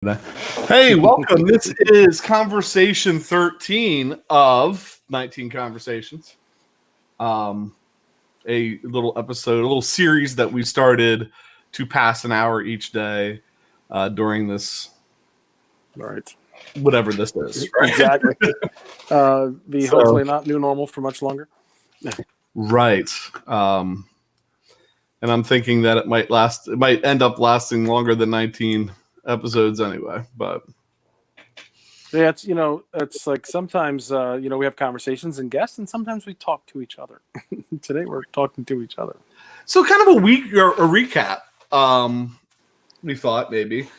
Hey, welcome. This is conversation 13 of 19 conversations. A little episode, a little series that we started to pass an hour each day during this, right? Whatever this is, right? Exactly. Hopefully not new normal for much longer. Right. And I'm thinking that it might end up lasting longer than 19 episodes anyway, but yeah, it's like sometimes we have conversations and guests, and sometimes we talk to each other. Today we're talking to each other. So kind of a recap. We thought maybe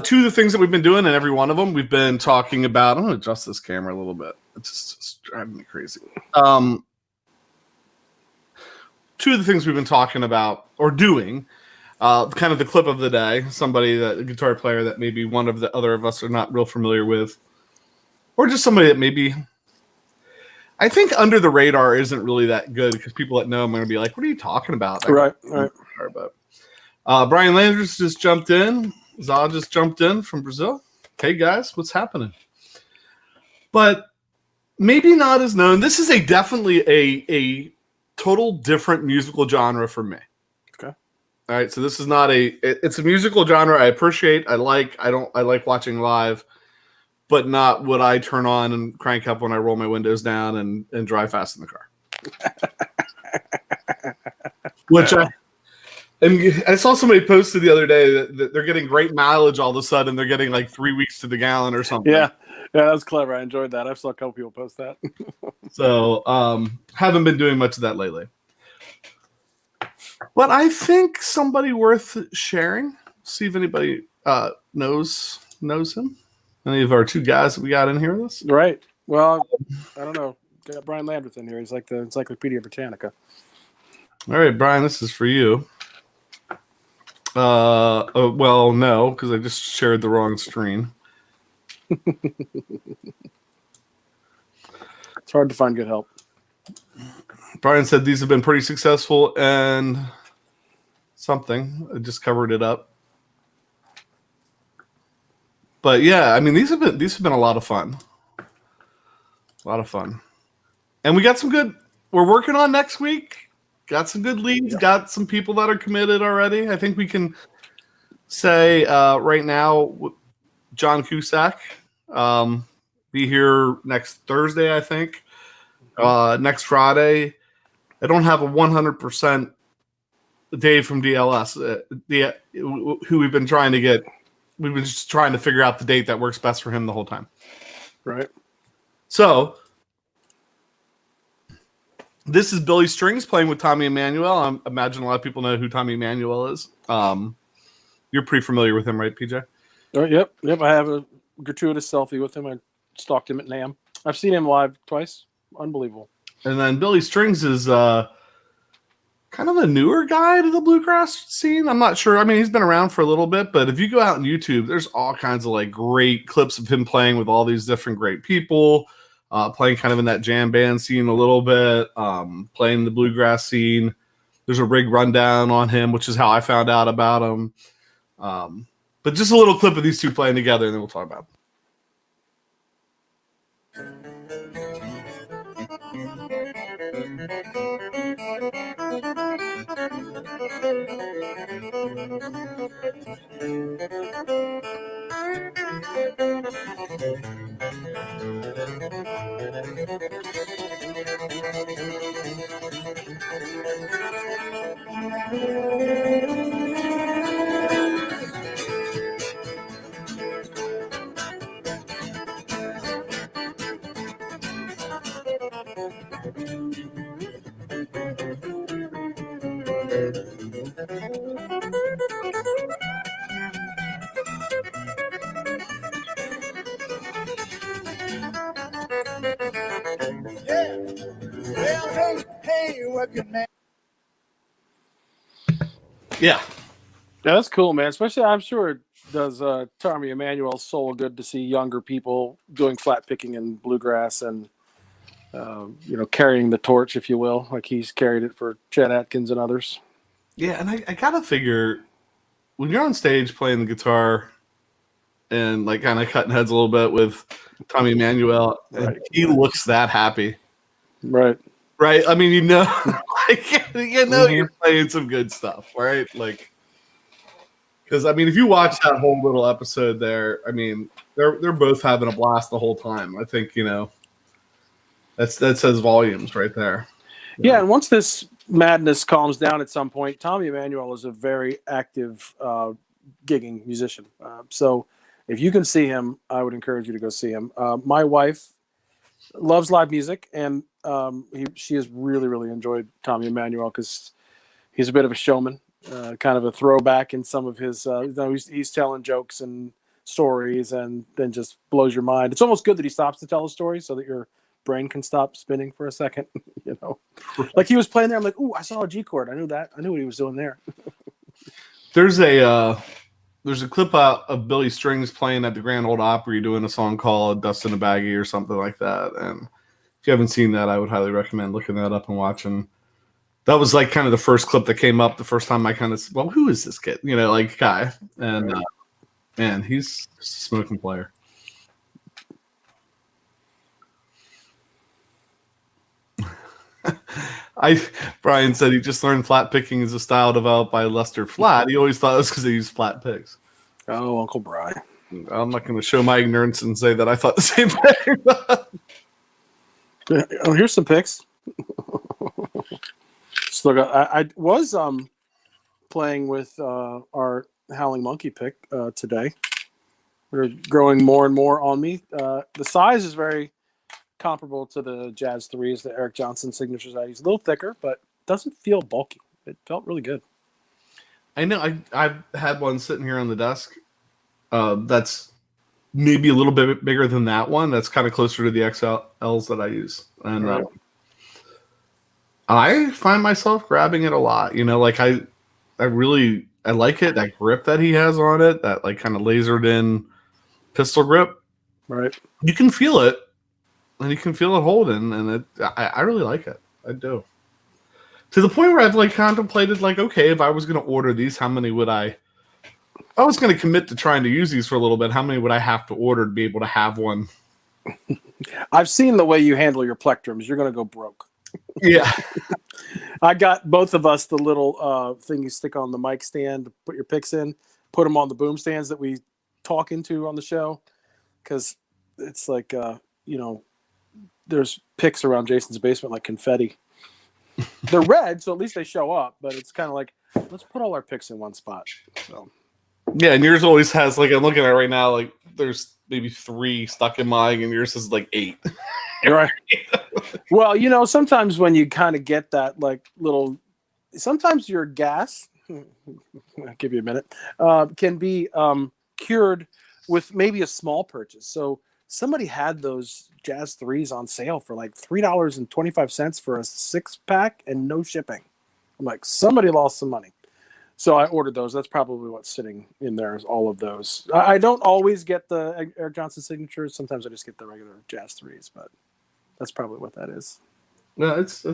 two of the things that we've been doing, and every one of them we've been talking about. I'm going to adjust this camera a little bit. It's driving me crazy. Two of the things we've been talking about or doing. Kind of the clip of the day, a guitar player that maybe one of the other of us are not real familiar with, or just somebody that maybe I think under the radar isn't really that good because people that know I'm going to be like, what are you talking about? Right. But Brian Landers just jumped in. Zah just jumped in from Brazil. Hey guys, what's happening? But maybe not as known. This is definitely a total different musical genre for me. All right, so this is not it's a musical genre I appreciate, I like watching live, but not what I turn on and crank up when I roll my windows down and drive fast in the car. Which I saw somebody posted the other day that they're getting great mileage all of a sudden. They're getting like 3 weeks to the gallon or something. Yeah, that was clever. I enjoyed that. I saw a couple people post that. So haven't been doing much of that lately. But I think somebody worth sharing. See if anybody knows him. Any of our two guys that we got in here with us? Right. Well, I don't know. Got Brian Landers in here. He's like the Encyclopedia Britannica. All right, Brian, this is for you. Well, no, because I just shared the wrong screen. It's hard to find good help. Brian said these have been pretty successful and something. I just covered it up. But yeah, I mean these have been a lot of fun. A lot of fun. And we got some good we're working on next week. Got some good leads, got some people that are committed already. I think we can say right now John Cusack be here next Thursday, I think. Next Friday. I don't have a 100% Dave from DLS, who we've been trying to get. We've been just trying to figure out the date that works best for him the whole time. Right. So this is Billy Strings playing with Tommy Emmanuel. I imagine a lot of people know who Tommy Emmanuel is. You're pretty familiar with him, right, PJ? Yep. I have a gratuitous selfie with him. I stalked him at NAMM. I've seen him live twice. Unbelievable. And then Billy Strings is kind of a newer guy to the bluegrass scene. I'm not sure. I mean, he's been around for a little bit, but if you go out on YouTube, there's all kinds of like great clips of him playing with all these different great people, playing kind of in that jam band scene a little bit, playing the bluegrass scene. There's a rig rundown on him, which is how I found out about him. But just a little clip of these two playing together, and then we'll talk about them. Yeah, that's cool, man. Especially, I'm sure it does Tommy Emmanuel's soul good to see younger people doing flat picking and bluegrass and carrying the torch, if you will, like he's carried it for Chet Atkins and others. Yeah, and I gotta figure when you're on stage playing the guitar and like kind of cutting heads a little bit with Tommy Emmanuel, and Right. he looks that happy. Right. Right. I mean, like, Mhm. you're playing some good stuff, right? Like, because I mean, if you watch that whole little episode there, I mean, they're both having a blast the whole time. I think that says volumes right there. Yeah, and once this madness calms down at some point, Tommy Emmanuel is a very active gigging musician. So if you can see him, I would encourage you to go see him. My wife loves live music, and she has really, really enjoyed Tommy Emmanuel because he's a bit of a showman, kind of a throwback in some of his. He's telling jokes and stories, and then just blows your mind. It's almost good that he stops to tell a story so that your brain can stop spinning for a second. Like he was playing there. I'm like, ooh, I saw a G chord. I knew that. I knew what he was doing there. There's a clip out of Billy Strings playing at the Grand Ole Opry doing a song called "Dust in a Baggie" or something like that. And if you haven't seen that, I would highly recommend looking that up and watching. That was like kind of the first clip that came up the first time I kind of said, well, who is this kid? Like guy. And man, he's a smoking player. Brian said he just learned flat picking is a style developed by Lester Flat. He always thought it was because they used flat picks. Oh, Uncle Brian. I'm not going to show my ignorance and say that I thought the same thing. Oh, here's some picks. So I was playing with our Howling Monkey pick today. They're growing more and more on me. The size is very comparable to the Jazz 3s, the Eric Johnson signatures I use. A little thicker, but doesn't feel bulky. It felt really good. I know. I've had one sitting here on the desk that's maybe a little bit bigger than that one. That's kind of closer to the XLs that I use. And Right. I find myself grabbing it a lot. Like I like it. That grip that he has on it, that like kind of lasered in pistol grip. Right. You can feel it. And you can feel it holding, and I really like it. I do. To the point where I've like contemplated, like, okay, if I was going to order these, how many would I was going to commit to trying to use these for a little bit. How many would I have to order to be able to have one? I've seen the way you handle your plectrums. You're going to go broke. Yeah. I got both of us the little thing you stick on the mic stand to put your picks in, put them on the boom stands that we talk into on the show. Because it's like, there's picks around Jason's basement like confetti. They're red, so at least they show up, but it's kind of like, let's put all our picks in one spot. So yeah, and yours always has, like, I'm looking at it right now, like there's maybe 3 stuck in mine, and yours is like 8. Right. Well, sometimes when you kind of get that like little, sometimes your gas, I'll give you a minute, can be cured with maybe a small purchase. So somebody had those Jazz 3s on sale for like $3.25 for a 6-pack and no shipping. I'm like, somebody lost some money. So I ordered those. That's probably what's sitting in there is all of those. I don't always get the Eric Johnson signatures. Sometimes I just get the regular Jazz 3s, but that's probably what that is. Yeah, it's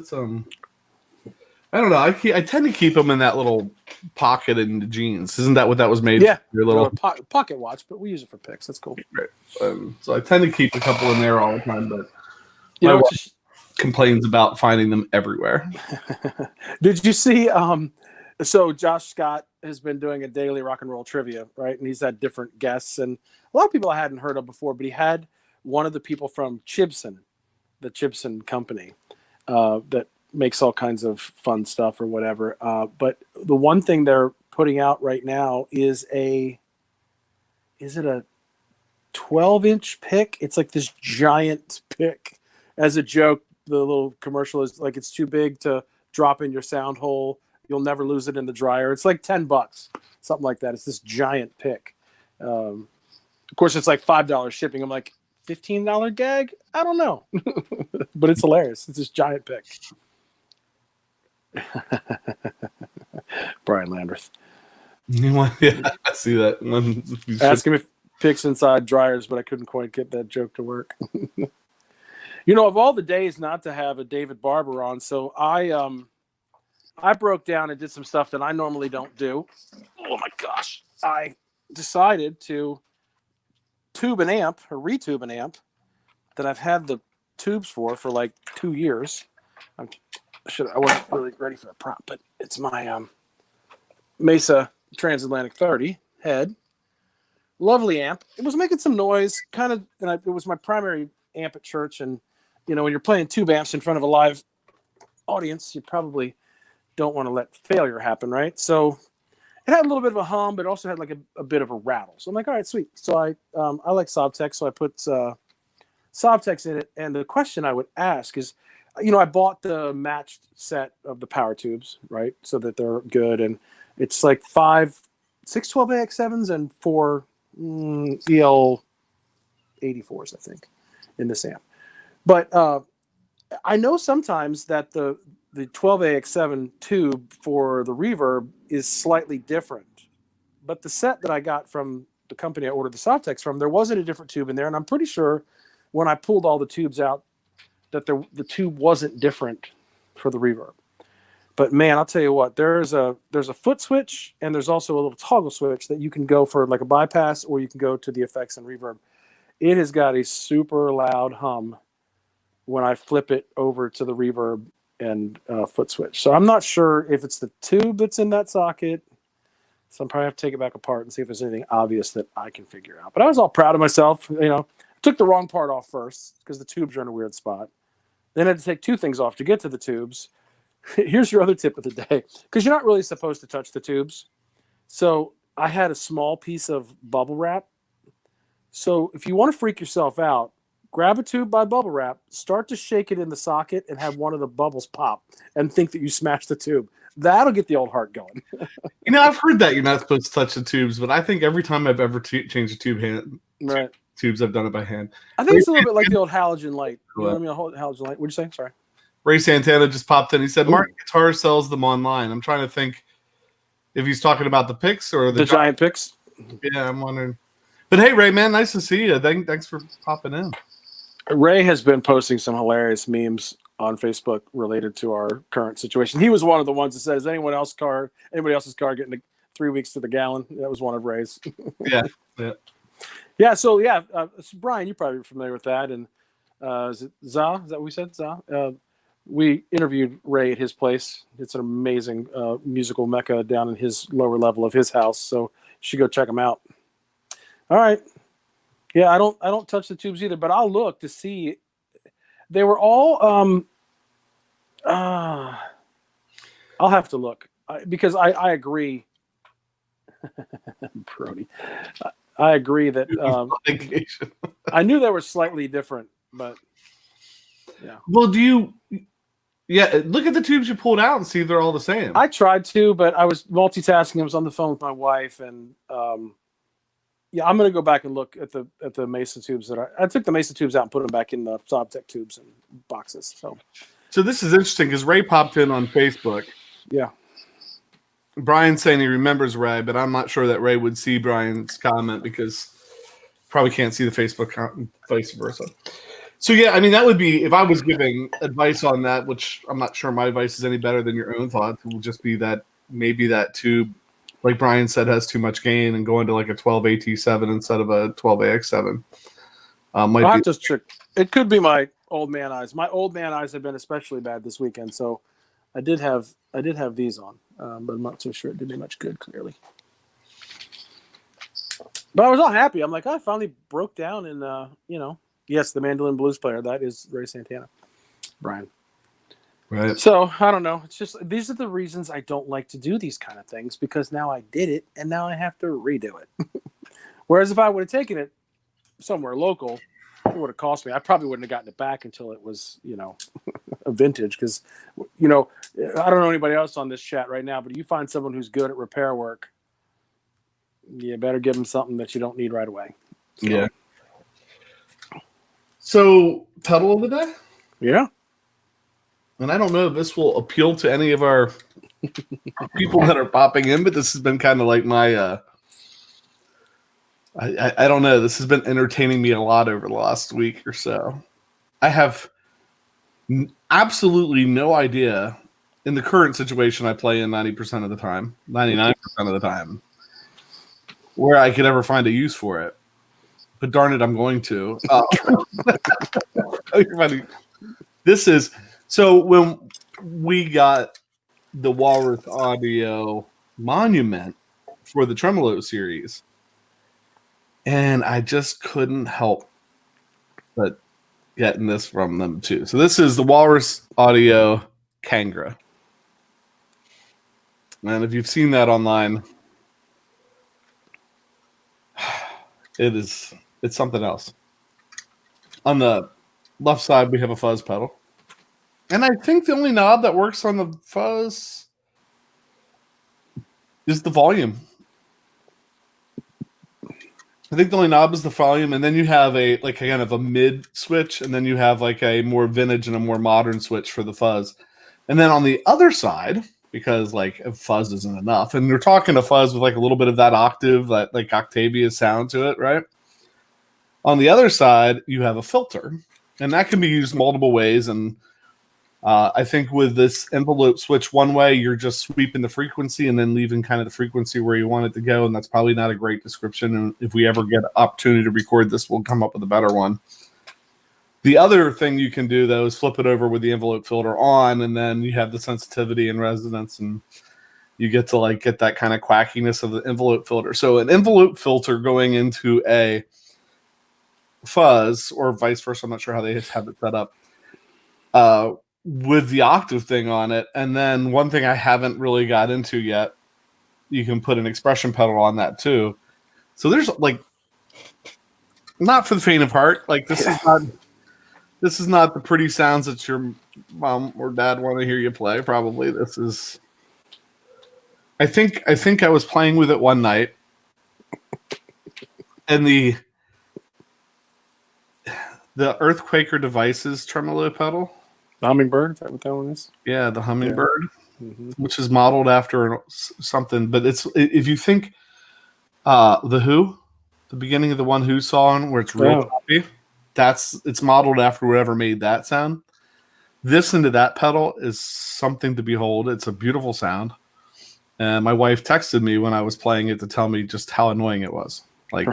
I don't know. I tend to keep them in that little pocket in the jeans. Isn't that what that was made? Yeah, your little pocket watch, but we use it for picks. That's cool. Right. So I tend to keep a couple in there all the time, but my wife complains about finding them everywhere. Did you see? So Josh Scott has been doing a daily rock and roll trivia, right? And he's had different guests, and a lot of people I hadn't heard of before. But he had one of the people from Chibson, the Chibson company, that makes all kinds of fun stuff or whatever. But the one thing they're putting out right now is it a 12-inch pick? It's like this giant pick. As a joke, the little commercial is like, it's too big to drop in your sound hole. You'll never lose it in the dryer. It's like $10, something like that. It's this giant pick. Of course, it's like $5 shipping. I'm like, $15 gag? I don't know. But it's hilarious. It's this giant pick. Brian Landreth. Yeah, I see that. Ask him if picks inside dryers, but I couldn't quite get that joke to work. Of all the days not to have a David Barber on, so I broke down and did some stuff that I normally don't do. Oh my gosh. I decided to tube an amp or retube an amp that I've had the tubes for like 2 years. I wasn't really ready for the prop, but it's my Mesa Transatlantic 30 head. Lovely amp. It was making some noise, kind of, and it was my primary amp at church. And when you're playing tube amps in front of a live audience, you probably don't want to let failure happen, right? So it had a little bit of a hum, but also had like a bit of a rattle. So I'm like, all right, sweet. So I like Sovtex, so I put Sovtex in it. And the question I would ask is, I bought the matched set of the power tubes, right, so that they're good, and it's like 6 12AX7s and 4 EL84s, I think, in this amp. But I know sometimes that the 12AX7 tube for the reverb is slightly different. But the set that I got from the company I ordered the Sovtex from, there wasn't a different tube in there. And I'm pretty sure when I pulled all the tubes out that the tube wasn't different for the reverb. But man, I'll tell you what, there's a foot switch, and there's also a little toggle switch that you can go for like a bypass, or you can go to the effects and reverb. It has got a super loud hum when I flip it over to the reverb and foot switch. So I'm not sure if it's the tube that's in that socket. So I'm probably have to take it back apart and see if there's anything obvious that I can figure out. But I was all proud of myself. I took the wrong part off first because the tubes are in a weird spot. Then I had to take 2 things off to get to the tubes. Here's your other tip of the day, because you're not really supposed to touch the tubes. So I had a small piece of bubble wrap. So if you want to freak yourself out, grab a tube by bubble wrap, start to shake it in the socket, and have one of the bubbles pop and think that you smashed the tube. That'll get the old heart going. I've heard that you're not supposed to touch the tubes, but I think every time I've ever changed a tube right. Tubes, I've done it by hand. I think it's a little bit like the old halogen light. You know what I mean? Halogen light. What'd you say? Sorry. Ray Santana just popped in. He said, Mark Guitar sells them online. I'm trying to think if he's talking about the picks or the giant picks. Yeah, I'm wondering. But hey, Ray, man, nice to see you. Thanks for popping in. Ray has been posting some hilarious memes on Facebook related to our current situation. He was one of the ones that said, "Is anybody else's car getting 3 weeks to the gallon?" That was one of Ray's. Yeah. So Brian, you're probably familiar with that. And is it Za? Is that what we said? Za? We interviewed Ray at his place. It's an amazing musical mecca down in his lower level of his house. So you should go check him out. All right. Yeah, I don't touch the tubes either, but I'll look to see. They were all. I'll have to look because I agree. Brody, I agree that I knew they were slightly different, but yeah. Well, look at the tubes you pulled out and see if they're all the same. I tried to, but I was multitasking. I was on the phone with my wife, and I'm going to go back and look at the Mesa tubes that I took the Mesa tubes out and put them back in the Sovtech tubes and boxes. So this is interesting because Ray popped in on Facebook. Yeah. Brian's saying he remembers Ray, but I'm not sure that Ray would see Brian's comment because probably can't see the Facebook comment, vice versa. So yeah, I mean that would be if I was giving advice on that, which I'm not sure my advice is any better than your own thoughts. It will just be that maybe that tube, like Brian said, has too much gain and go into like a 12AT7 instead of a 12AX7. It could be my old man eyes. My old man eyes have been especially bad this weekend, so I did have these on, but I'm not so sure it did me much good. Clearly, but I was all happy. I'm like, I finally broke down, and yes, the mandolin blues player. That is Ray Santana, Brian. Right. So I don't know. It's just these are the reasons I don't like to do these kind of things because now I did it and now I have to redo it. Whereas if I would have taken it somewhere local, it would have cost me. I probably wouldn't have gotten it back until it was, a vintage. Because, I don't know anybody else on this chat right now, but you find someone who's good at repair work, you better give them something that you don't need right away. So, yeah. So pedal of the day? Yeah. And I don't know if this will appeal to any of our people that are popping in, but this has been kind of like my, I don't know. This has been entertaining me a lot over the last week or so. I have absolutely no idea in the current situation I play in 90% of the time, 99% of the time, where I could ever find a use for it. but darn it, I'm going to. Everybody, this is so when we got the Walrus Audio Monument for the Tremolo series, and I just couldn't help but getting this from them too. So this is the Walrus Audio Kangra. And if you've seen that online, it's something else. On the left side, we have a fuzz pedal. And I think the only knob that works on the fuzz is the volume. I think the only knob is the volume, and then you have a kind of a mid switch, and then you have like a more vintage and a more modern switch for the fuzz. And then on the other side, because like fuzz isn't enough, and you're talking a fuzz with like a little bit of that octave, that like Octavia sound to it, right? On the other side, you have a filter, and that can be used multiple ways. And I think with this envelope switch one way, you're just sweeping the frequency and then leaving kind of the frequency where you want it to go, and that's probably not a great description. And if we ever get an opportunity to record this, we'll come up with a better one. The other thing you can do, though, is flip it over with the envelope filter on, and then you have the sensitivity and resonance, and you get to like get that kind of quackiness of the envelope filter. So an envelope filter going into a fuzz, or vice versa, I'm not sure how they have it set up, with the octave thing on it. And then one thing I haven't really got into yet, you can put an expression pedal on that too. So there's like, not for the faint of heart. Like this is not the pretty sounds that your mom or dad want to hear you play. Probably this is. I think I was playing with it one night, and the Earthquaker Devices tremolo pedal. The Hummingbird, is that what that one is? Yeah, the Hummingbird, which is modeled after something. But it's, if you think the Who, the beginning of the One Who song where it's real choppy, it's modeled after whoever made that sound. This into that pedal is something to behold. It's a beautiful sound. And my wife texted me when I was playing it to tell me just how annoying it was. Like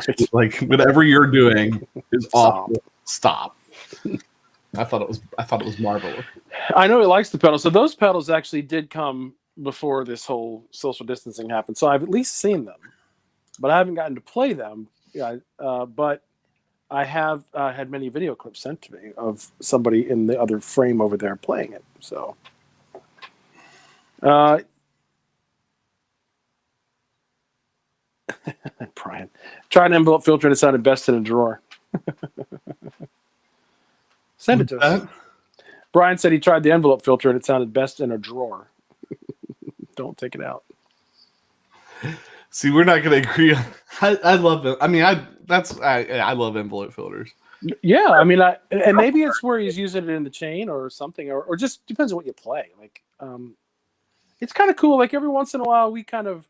whatever you're doing is awful. Stop. I thought it was marvelous. I know he likes the pedals. So those pedals actually did come before this whole social distancing happened. So I've at least seen them, but I haven't gotten to play them. Yeah, but I have had many video clips sent to me of somebody in the other frame over there playing it. So, Brian, tried an envelope filter and it sounded best in a drawer. Send it to us. Brian said he tried the envelope filter and it sounded best in a drawer. Don't take it out. See, we're not going to agree. I love it. I mean, I love envelope filters. Yeah, I mean, and maybe it's where he's using it in the chain or something, or just depends on what you play. Like, it's kind of cool. Like every once in a while, we kind of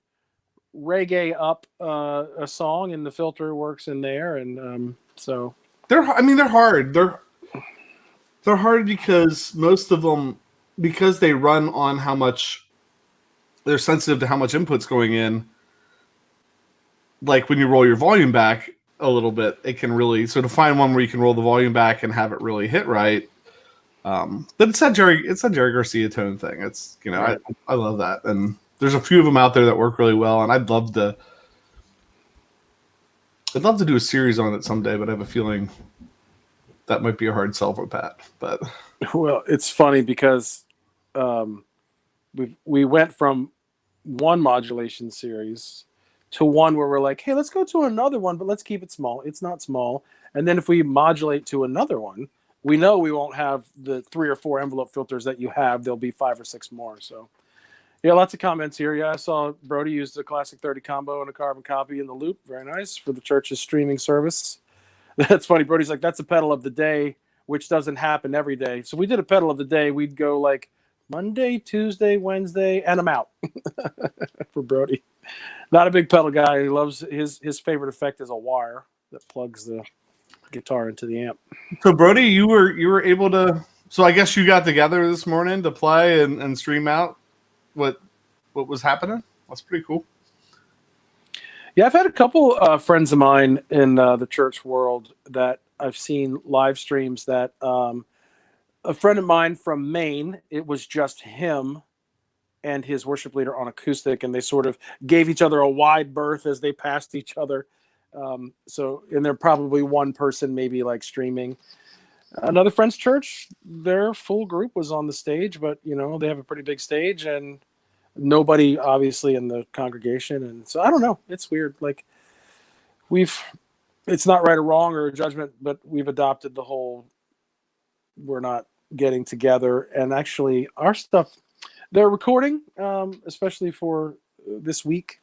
reggae up a song, and the filter works in there, and so they're hard. They're hard because most of them, because they run on how much they're sensitive to how much input's going in. Like when you roll your volume back a little bit, it can really, so to find one where you can roll the volume back and have it really hit right. But it's that Jerry Garcia tone thing. It's, right. I love that. And there's a few of them out there that work really well. And I'd love to do a series on it someday, but I have a feeling that might be a hard sell for Pat. But well, it's funny because we went from one modulation series to one where we're like, hey, let's go to another one, but let's keep it small. It's not small. And then if we modulate to another one, we know we won't have the 3 or 4 envelope filters that you have. There'll be 5 or 6 more. So, yeah, lots of comments here. Yeah, I saw Brody use the Classic 30 combo and a carbon copy in the loop. Very nice for the church's streaming service. That's funny. Brody's like, that's a pedal of the day, which doesn't happen every day. So if we did a pedal of the day, we'd go like Monday, Tuesday, Wednesday, and I'm out for Brody. Not a big pedal guy. He loves his favorite effect is a wire that plugs the guitar into the amp. So Brody, you were able to. So I guess you got together this morning to play and stream out what was happening. That's pretty cool. Yeah, I've had a couple friends of mine in the church world that I've seen live streams that a friend of mine from Maine, it was just him and his worship leader on acoustic, and they sort of gave each other a wide berth as they passed each other. And they're probably one person maybe like streaming. Another friend's church, their full group was on the stage, but they have a pretty big stage and nobody obviously in the congregation. And so I don't know. It's weird. Like it's not right or wrong or a judgment, but we've adopted the whole, we're not getting together. And actually our stuff, they're recording, especially for this week.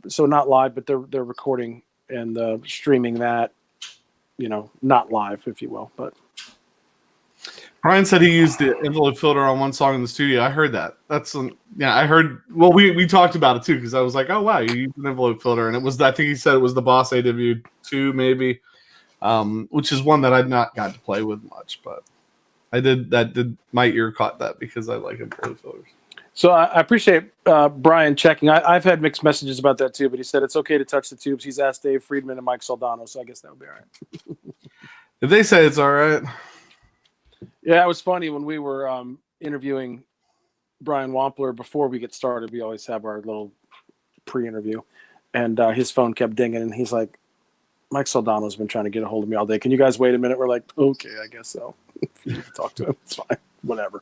So not live, but they're recording and streaming that, not live, if you will. But Brian said he used the envelope filter on one song in the studio. I heard that. I heard. Well, we talked about it too because I was like, oh wow, you used an envelope filter, and it was. I think he said it was the Boss AW2 maybe, which is one that I've not got to play with much, but I did. My ear caught that because I like envelope filters. So I appreciate Brian checking. I've had mixed messages about that too, but he said it's okay to touch the tubes. He's asked Dave Friedman and Mike Soldano, so I guess that would be all right. If they say it's all right. Yeah, it was funny when we were interviewing Brian Wampler before we get started. We always have our little pre-interview, and his phone kept dinging, and he's like, Mike Soldano's been trying to get a hold of me all day. Can you guys wait a minute? We're like, okay, I guess so. If you need to talk to him, it's fine. Whatever.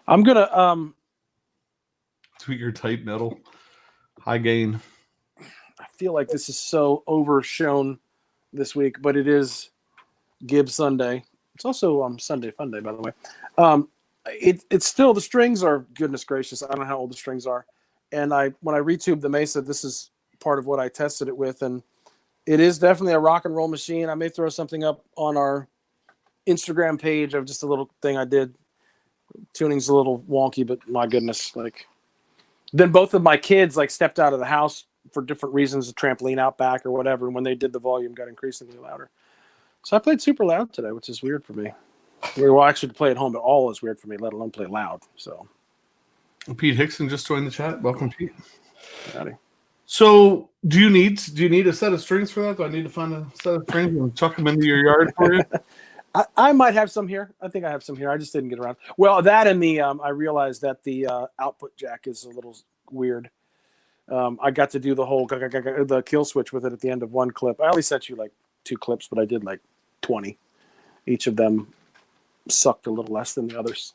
I'm gonna tweak your tight metal, high gain. I feel like this is so overshown this week, but it is Gibbs Sunday. It's also Sunday Fun Day, by the way. It's still, the strings are, goodness gracious, I don't know how old the strings are. And when I retubed the Mesa, this is part of what I tested it with, and it is definitely a rock and roll machine. I may throw something up on our Instagram page of just a little thing I did. Tuning's a little wonky, but my goodness, then both of my kids stepped out of the house for different reasons, the trampoline out back or whatever, and when they did, the volume got increasingly louder. So I played super loud today, which is weird for me. Well, actually, to play at home at all is weird for me, let alone play loud. So Pete Hickson just joined the chat. Welcome, Pete. Howdy. So do you need a set of strings for that? Do I need to find a set of strings and chuck them into your yard for you? I might have some here. I think I have some here. I just didn't get around. Well, that and the I realized that the output jack is a little weird. I got to do the whole the kill switch with it at the end of one clip. I only sent you 2 clips, but I did 20. Each of them sucked a little less than the others.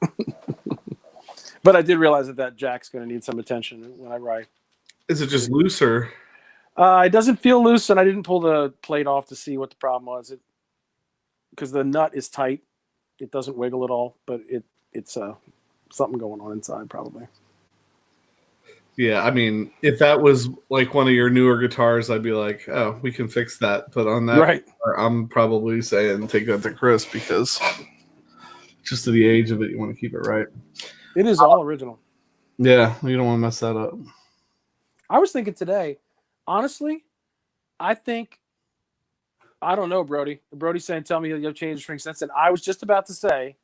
But I did realize that jack's going to need some attention whenever I. Is it just looser? It doesn't feel loose, and I didn't pull the plate off to see what the problem was. Because the nut is tight, it doesn't wiggle at all. But it's something going on inside probably. Yeah, I mean, if that was one of your newer guitars, I'd be like, oh, we can fix that. But on that, right, I'm probably saying take that to Chris because just to the age of it, you want to keep it right. It is all original. Yeah, you don't want to mess that up. I was thinking today, honestly, I don't know, Brody. Brody's saying, tell me you'll change the string since then. I was just about to say,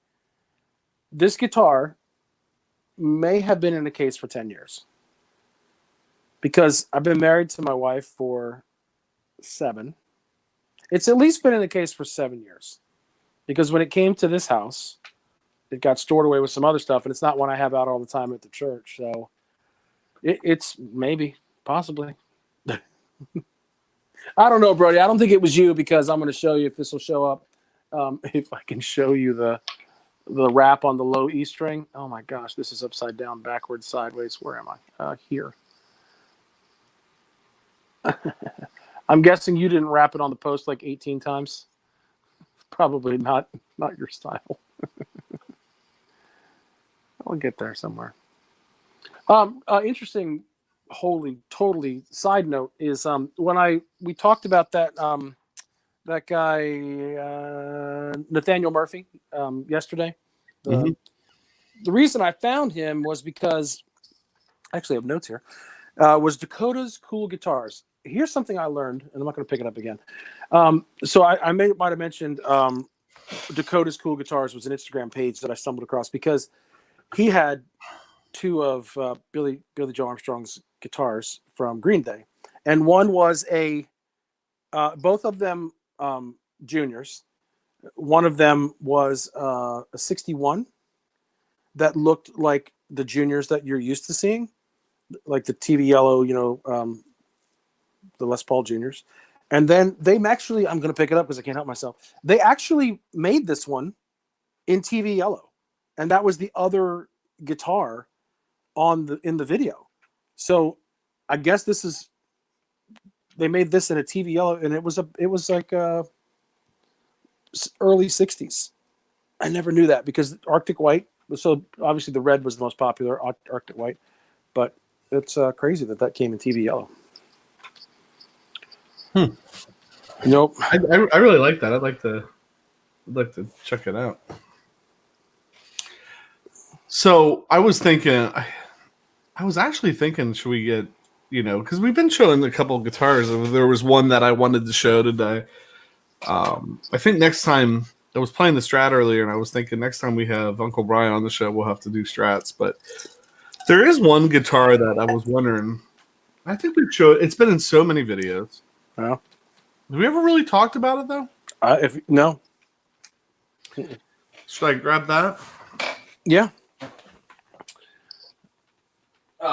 this guitar may have been in the case for 10 years. Because I've been married to my wife for 7. It's at least been in the case for 7 years. Because when it came to this house, it got stored away with some other stuff, and it's not one I have out all the time at the church. So it's maybe, possibly. I don't know, Brody. I don't think it was you because I'm going to show you if this will show up. If I can show you the wrap on the low E string. Oh my gosh, this is upside down, backwards, sideways. Where am I? Here. I'm guessing you didn't wrap it on the post 18 times. Probably not your style. I'll get there somewhere. Interesting. Totally side note is when we talked about that guy Nathaniel Murphy yesterday. The reason I found him was because I actually have notes here. Was Dakota's Cool Guitars. Here's something I learned, and I'm not going to pick it up again. So I might have mentioned Dakota's Cool Guitars was an Instagram page that I stumbled across because he had two of Billy Joe Armstrong's guitars from Green Day, and one was both of them juniors. One of them was a 61 that looked like the juniors that you're used to seeing, like the TV yellow, the Les Paul juniors. And then I'm going to pick it up because I can't help myself. They actually made this one in TV yellow, and that was the other guitar in the video. So I guess they made this in a TV yellow, and it was like early 60s. I never knew that because Arctic White. So obviously the red was the most popular, Arctic White, but it's crazy that came in TV yellow. Nope. I really like that. I'd like to check it out. So I was actually thinking, should we get, because we've been showing a couple of guitars, and there was one that I wanted to show today. I think next time, I was playing the Strat earlier, and I was thinking next time we have Uncle Brian on the show, we'll have to do Strats. But there is one guitar that I was wondering. I think we've showed. It's been in so many videos. Yeah. Have we ever really talked about it though? No. Should I grab that? Yeah.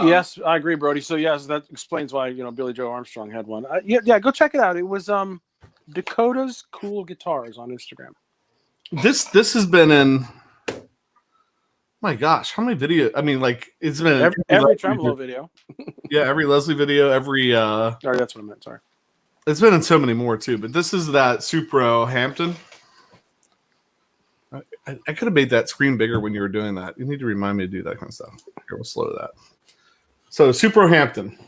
Yes, I agree, Brody. So yes, that explains why Billy Joe Armstrong had one. Yeah, go check it out. It was Dakota's Cool Guitars on Instagram. This has been in. My gosh, how many videos? I mean, like it's been every tremolo video. Yeah, every Leslie video, every. Sorry, that's what I meant. Sorry. It's been in so many more too, but this is that Supro Hampton. I could have made that screen bigger when you were doing that. You need to remind me to do that kind of stuff. Here, we'll slow that. So Supro Hampton.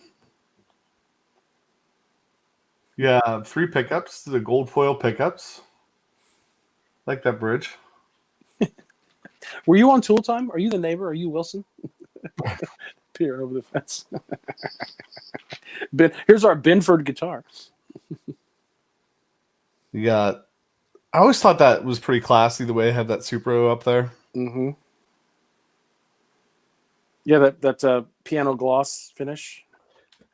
Yeah, 3 pickups, the gold foil pickups. Like that bridge. Were you on Tool Time? Are you the neighbor? Are you Wilson? Peering over the fence. Here's our Binford guitar. You got. I always thought that was pretty classy the way they had that Supro up there. Mm-hmm. Yeah, that piano gloss finish.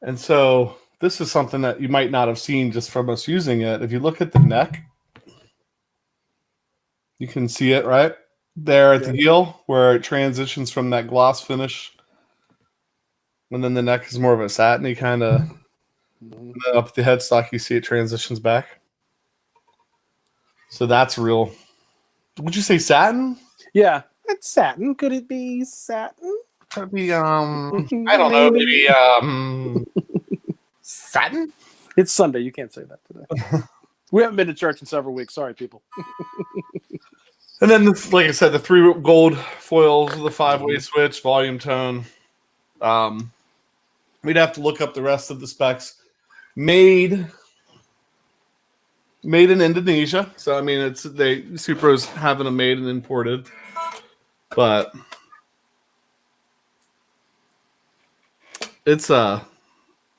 And so this is something that you might not have seen just from us using it. If you look at the neck, you can see it right there at the heel where it transitions from that gloss finish. And then the neck is more of a satiny kind of. And then up at the headstock, you see it transitions back. So that's real. Would you say satin? Yeah, it's satin. Could it be satin? Could it be, I don't know, maybe satin? It's Sunday. You can't say that today. We haven't been to church in several weeks. Sorry, people. And then, like I said, the 3 gold foils, the 5-way switch, volume tone. We'd have to look up the rest of the specs. Made in Indonesia, so I mean, Supro's having them made and imported, but it's a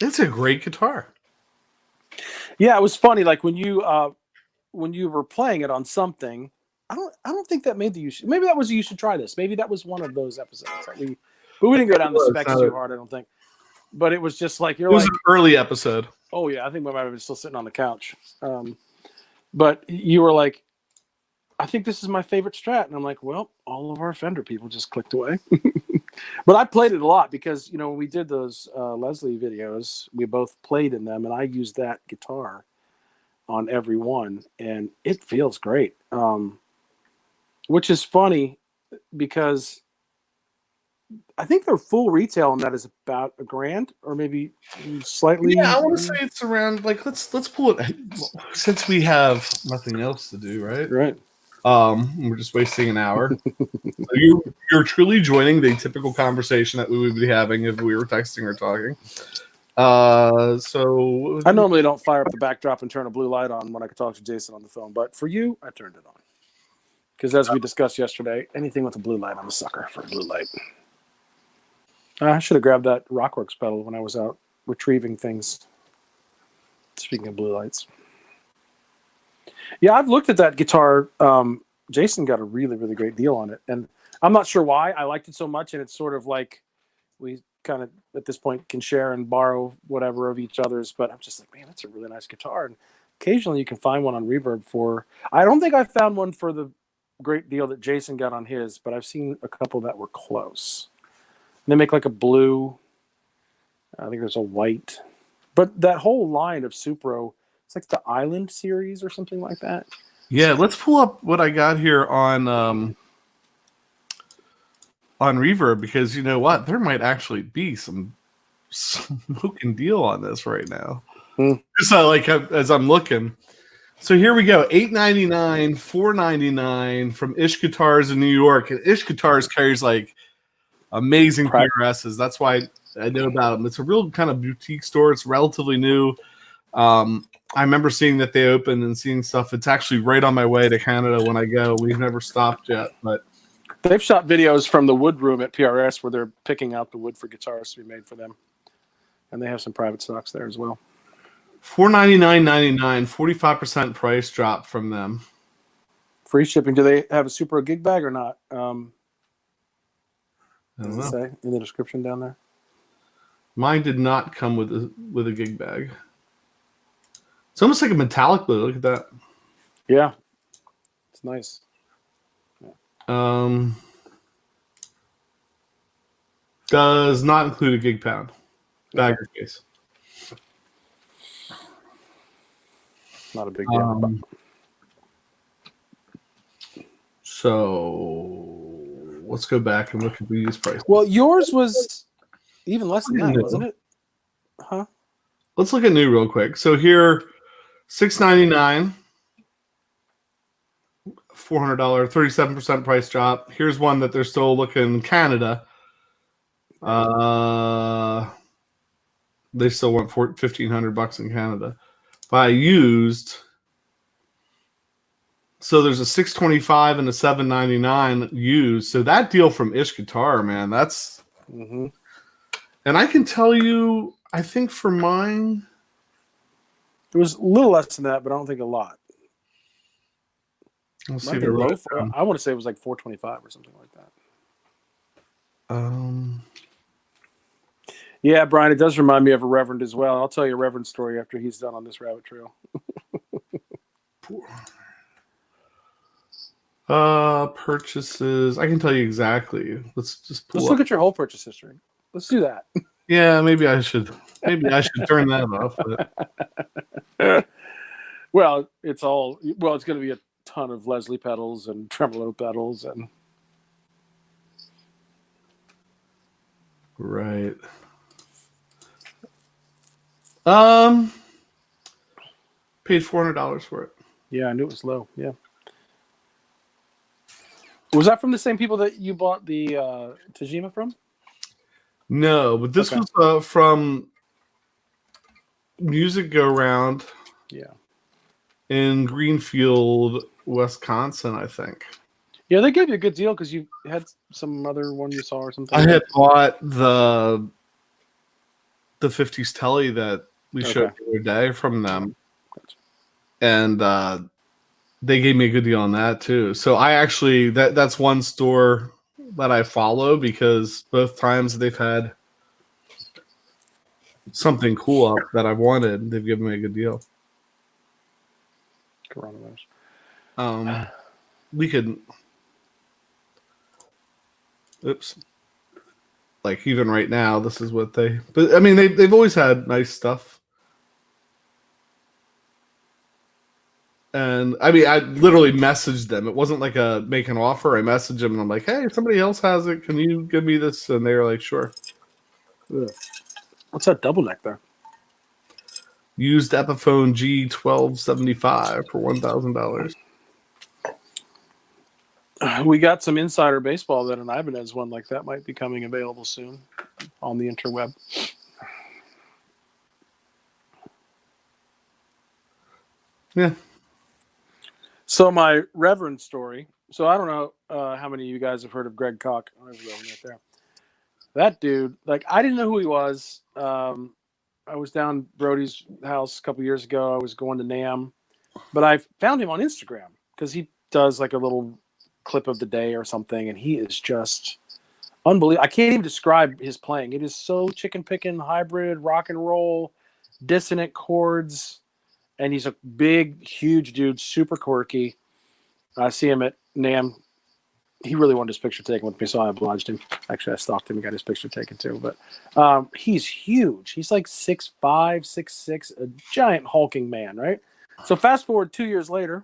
great guitar. Yeah, it was funny. Like when you were playing it on something, I don't think that made the use. Maybe that was you should try this. Maybe that was one of those episodes that but we didn't go down the specs too hard. I don't think. But it was just like it was an early episode. Oh yeah, I think my might have been still sitting on the couch. But you were like, I think this is my favorite Strat, and I'm like, well, all of our Fender people just clicked away. But I played it a lot because when we did those Leslie videos, we both played in them, and I used that guitar on every one, and it feels great. Which is funny because I think their full retail on that is about $1,000 or maybe slightly. Yeah, I want to say it's around let's pull it since we have nothing else to do, right? Right. We're just wasting an hour. So you're truly joining the typical conversation that we would be having if we were texting or talking. So I normally don't fire up the backdrop and turn a blue light on when I can talk to Jason on the phone, but for you, I turned it on because as we discussed yesterday, anything with a blue light, I'm a sucker for a blue light. I should have grabbed that Rockworks pedal when I was out retrieving things. Speaking of blue lights. Yeah, I've looked at that guitar. Jason got a really, really great deal on it. And I'm not sure why I liked it so much. And it's sort of like We kind of at this point can share and borrow whatever of each other's. But I'm just like, man, that's a really nice guitar. And occasionally you can find one on Reverb for. I don't think I found one for the great deal that Jason got on his, but I've seen a couple that were close. And they make like a blue. I think there's a white, but that whole line of Supro, it's like the Island series or something like that. Yeah, let's pull up what I got here on Reverb, because you know what? There might actually be some smoking deal on this right now. Just like as I'm looking. So here we go, $8.99, $4.99 from Ish Guitars in New York. And Ish Guitars carries like amazing PRSs. That's why I know about them. It's a real kind of boutique store. It's relatively new. I remember seeing that they opened and seeing stuff. It's actually right on my way to Canada when I go. We've never stopped yet, but they've shot videos from the wood room at PRS where they're picking out the wood for guitars to be made for them, and they have some private stocks there as well. $499.99, 45% price drop from them. Free shipping. Do they have a Supro gig bag or not? I don't know. Say in the description down there? Mine did not come with a gig bag. It's almost like a metallic blue. Look at that. Yeah, it's nice. Does not include a gig pound bag or case. Not a big deal. So let's go back and look at these prices. Well, yours was even less than that, wasn't it? Huh? Let's look at new real quick. So here, $699, $400, 37% price drop. Here's one that they're still looking in Canada. They still want $1,500 in Canada. Buy used. So there's a $625 and a $799 used. So that deal from Ish Guitar, man, that's. Mm-hmm. And I can tell you, I think for mine, it was a little less than that, but I don't think a lot. Let's see. I want to say it was like $425 or something like that. Yeah, Brian, it does remind me of a Reverend as well. I'll tell you a Reverend story after he's done on this rabbit trail. Purchases. I can tell you exactly. Let's look at your whole purchase history. Let's do that. Yeah, maybe I should. Maybe I should turn that off. But. Well, it's going to be a ton of Leslie pedals and tremolo pedals and. Right. Paid $400 for it. Yeah, I knew it was low. Yeah. Was that from the same people that you bought the Tajima from? No, but this was from Music Go Round. Yeah. In Greenfield, Wisconsin, I think. Yeah, they gave you a good deal because you had some other one you saw or something. I had bought the 50s Telly that we showed the other day from them. And they gave me a good deal on that too. So I actually that's one store that I follow because both times they've had something cool up that I've wanted, they've given me a good deal. Coronavirus. We could. Oops. Like even right now, this is what they. But I mean, they've always had nice stuff. And I mean, I literally messaged them. It wasn't like a make an offer. I messaged them and I'm like, hey, somebody else has it. Can you give me this? And they were like, sure. Ugh. What's that double neck there? Used Epiphone G1275 for $1,000. We got some insider baseball that an Ibanez one like that might be coming available soon on the interweb. Yeah. So my Reverend story. So I don't know how many of you guys have heard of Greg Koch. Oh, there's Reverend right there. That dude, like I didn't know who he was. I was down Brody's house a couple years ago. I was going to NAMM, but I found him on Instagram because he does like a little clip of the day or something, and he is just unbelievable. I can't even describe his playing. It is so chicken picking, hybrid, rock and roll, dissonant chords, and he's a big, huge dude, super quirky. I see him at NAMM. He really wanted his picture taken with me, so I obliged him. Actually, I stalked him and got his picture taken too. But he's huge. He's like 6'5", 6'6", a giant hulking man, right? So fast forward 2 years later,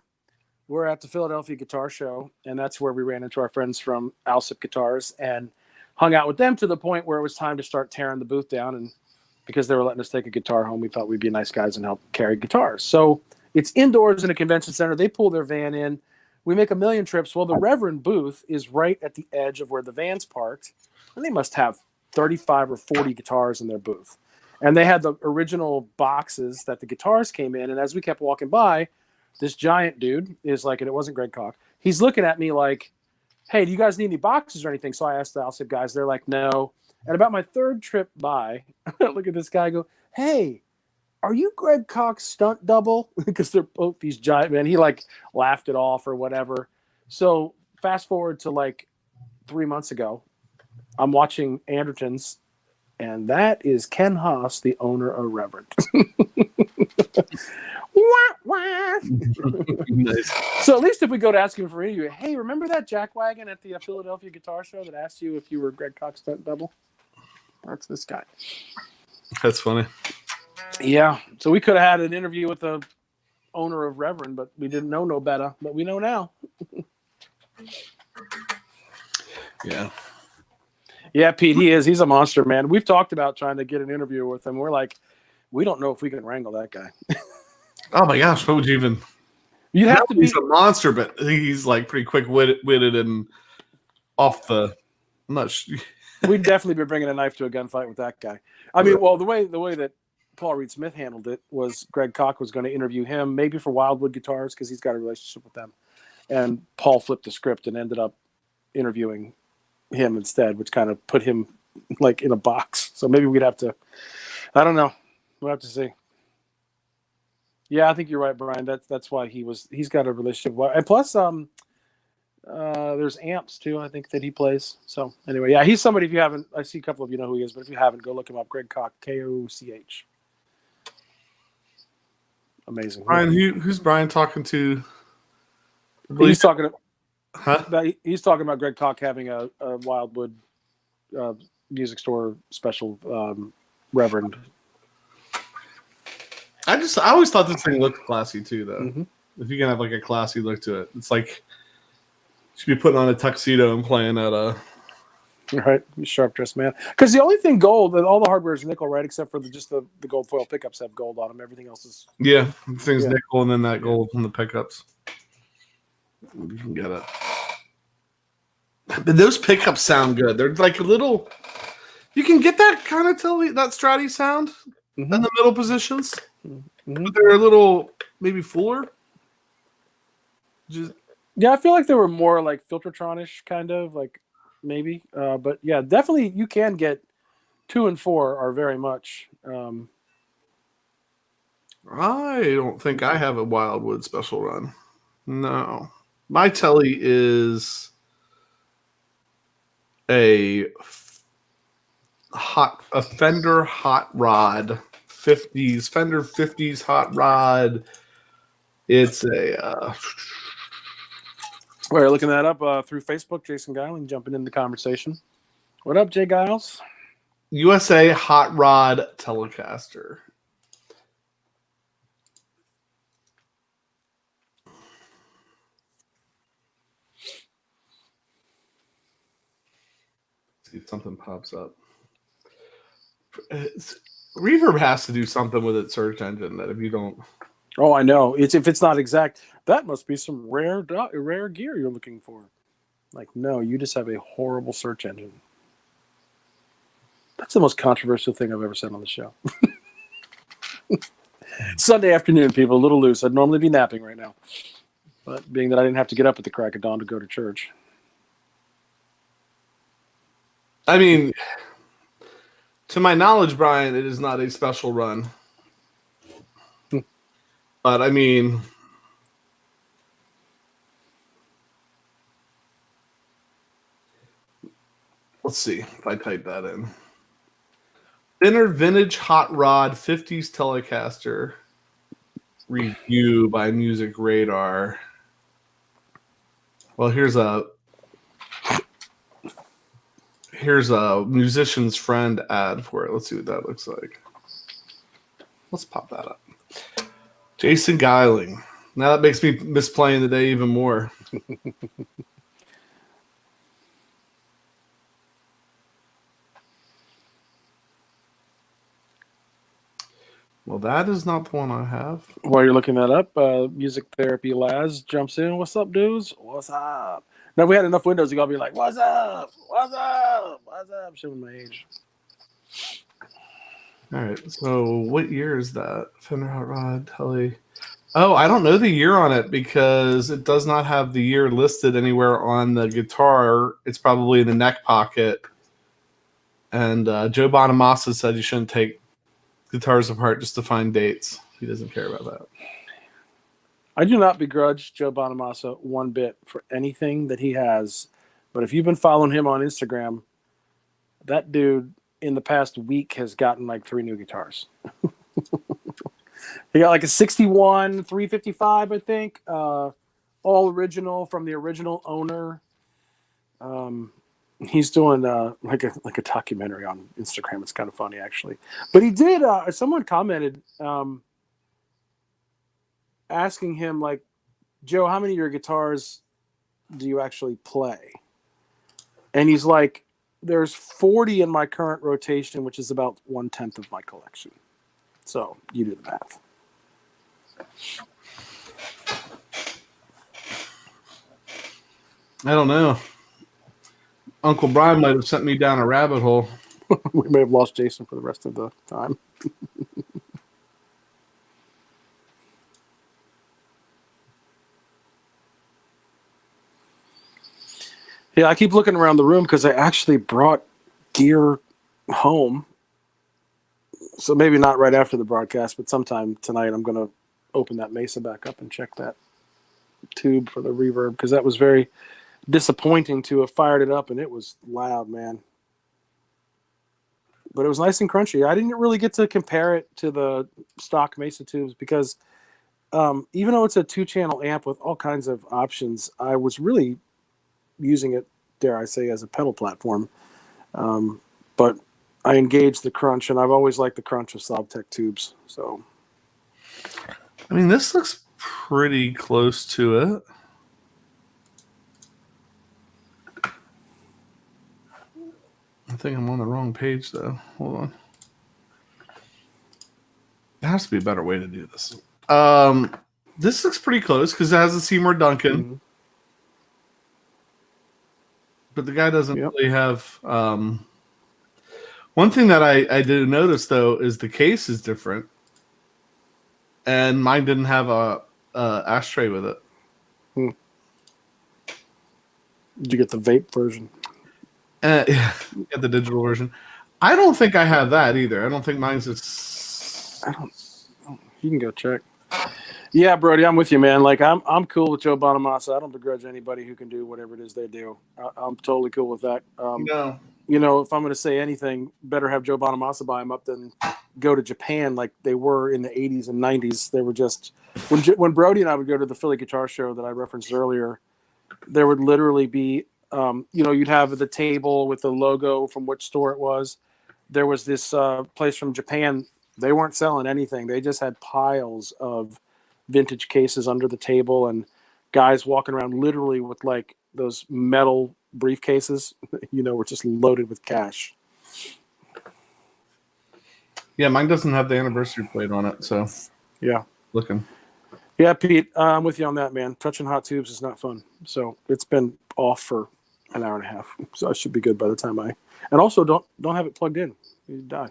we're at the Philadelphia Guitar Show, and that's where we ran into our friends from Alsip Guitars and hung out with them to the point where it was time to start tearing the booth down. And because they were letting us take a guitar home, we thought we'd be nice guys and help carry guitars. So it's indoors in a convention center. They pull their van in. We make a million trips. Well, the Reverend booth is right at the edge of where the van's parked, and they must have 35 or 40 guitars in their booth. And they had the original boxes that the guitars came in, and as we kept walking by, this giant dude is like, and it wasn't Greg Koch, he's looking at me like, hey, do you guys need any boxes or anything? So I asked the Alsip guys. They're like, no. And about my third trip by, look at this guy go, hey, are you Greg Koch's stunt double? Because they're both these giant men. He like laughed it off or whatever. So fast forward to like 3 months ago, I'm watching Anderton's, and that is Ken Haas, the owner of Reverend. Wah, wah. Nice. So at least if we go to ask him for an interview, hey, remember that jackwagon at the Philadelphia Guitar Show that asked you if you were Greg Koch's stunt double? That's this guy. That's funny. Yeah. So we could have had an interview with the owner of Reverend, but we didn't know no better. But we know now. Yeah. Yeah, Pete, he is. He's a monster, man. We've talked about trying to get an interview with him. We're like, we don't know if we can wrangle that guy. Oh my gosh, what would you even? You'd have to be. He's a monster, but he's like pretty quick-witted and off the. I'm not sure. We'd definitely be bringing a knife to a gunfight with that guy. I mean, well, the way that Paul Reed Smith handled it was Greg Koch was going to interview him, maybe for Wildwood Guitars because he's got a relationship with them, and Paul flipped the script and ended up interviewing him instead, which kind of put him like in a box. So maybe we'd have to. I don't know. We'll have to see. Yeah, I think you're right, Brian. That's why he's got a relationship. And plus, there's amps too, I think, that he plays. So anyway, yeah, he's somebody, if you haven't, I see a couple of you know who he is, but if you haven't, go look him up. Greg Koch, Koch. Amazing. Brian, who's Brian talking to? He's talking Huh? he's talking about Greg Koch having a Wildwood music store special Reverend. I always thought this thing looked classy too, though. Mm-hmm. If you can have like a classy look to it, it's like you should be putting on a tuxedo and playing at a. Right, sharp dressed man. Because the only thing gold, all the hardware is nickel, right? Except for the gold foil pickups have gold on them. Everything else is. Yeah, things nickel and then that gold on the pickups. You can get it. But those pickups sound good. They're like a little. You can get that kind of that Stratty sound in the middle positions. Mm-hmm. But they're a little maybe fuller. Yeah, I feel like they were more like Filtertronish kind of like maybe. But yeah, definitely you can get 2 and 4 are very much. I don't think I have a Wildwood special run. No. My telly is a Fender hot rod, Fender 50s hot rod. It's a We're looking that up through Facebook. Jason Giling jumping in the conversation. What up, Jay Giles? USA hot rod Telecaster. See if something pops up. Reverb has to do something with its search engine that if you don't. Oh, I know. If it's not exact, that must be some rare gear you're looking for. Like, no, you just have a horrible search engine. That's the most controversial thing I've ever said on the show. Sunday afternoon, people, a little loose. I'd normally be napping right now. But being that I didn't have to get up at the crack of dawn to go to church. I mean, to my knowledge, Brian, it is not a special run. But, I mean, Let's see if I type that in. Thinner vintage hot rod 50s Telecaster review by Music Radar. Well, here's a musician's friend ad for it. Let's see what that looks like. Let's pop that up. Jason Geiling. Now that makes me miss playing the day even more. Well, that is not the one I have. While you're looking that up, Music Therapy Laz jumps in. What's up, dudes? What's up? Now, if we had enough windows, you got to be like, what's up? What's up? What's up? Showing my age. All right. So what year is that? Fender Hot Rod, Telly. Oh, I don't know the year on it because it does not have the year listed anywhere on the guitar. It's probably in the neck pocket. And Joe Bonamassa said you shouldn't take guitars apart just to find dates. He doesn't care about that. I do not begrudge Joe Bonamassa one bit for anything that he has. But if you've been following him on Instagram, that dude in the past week has gotten like 3 new guitars. He got like a 61 355, I think, all original from the original owner. He's doing like a documentary on Instagram. It's kind of funny, actually. But he did. Someone commented asking him, like, Joe, how many of your guitars do you actually play? And he's like, there's 40 in my current rotation, which is about 1/10 of my collection. So you do the math. I don't know. Uncle Brian might have sent me down a rabbit hole. We may have lost Jason for the rest of the time. Yeah, I keep looking around the room because I actually brought gear home. So maybe not right after the broadcast, but sometime tonight I'm going to open that Mesa back up and check that tube for the reverb, because that was very disappointing to have fired it up and it was loud, man. But it was nice and crunchy. I didn't really get to compare it to the stock Mesa tubes because even though it's a 2-channel amp with all kinds of options, I was really using it, dare I say, as a pedal platform. But I engaged the crunch, and I've always liked the crunch of Slavtech tubes. So, I mean, this looks pretty close to it. I think I'm on the wrong page, though. Hold on. There has to be a better way to do this. This looks pretty close because it has a Seymour Duncan. mm-hmm. But the guy doesn't really have... One thing that I did notice, though, is the case is different. And mine didn't have a ashtray with it. Did you get the vape version? Yeah, get the digital version. I don't think I have that either. I don't think mine's just... You can go check. Yeah, Brody, I'm with you, man. Like, I'm cool with Joe Bonamassa. I don't begrudge anybody who can do whatever it is they do. I'm totally cool with that. No. You know, if I'm going to say anything, better have Joe Bonamassa buy him up than go to Japan like they were in the 80s and 90s. They were just... When Brody and I would go to the Philly Guitar Show that I referenced earlier, there would literally be, you'd have the table with the logo from which store it was. There was this place from Japan. They weren't selling anything. They just had piles of vintage cases under the table and guys walking around literally with like those metal briefcases, were just loaded with cash. Yeah, mine doesn't have the anniversary plate on it, so yeah. Looking. Yeah, Pete, I'm with you on that, man. Touching hot tubes is not fun. So it's been off for an hour and a half. So I should be good by the time and also don't have it plugged in. You die.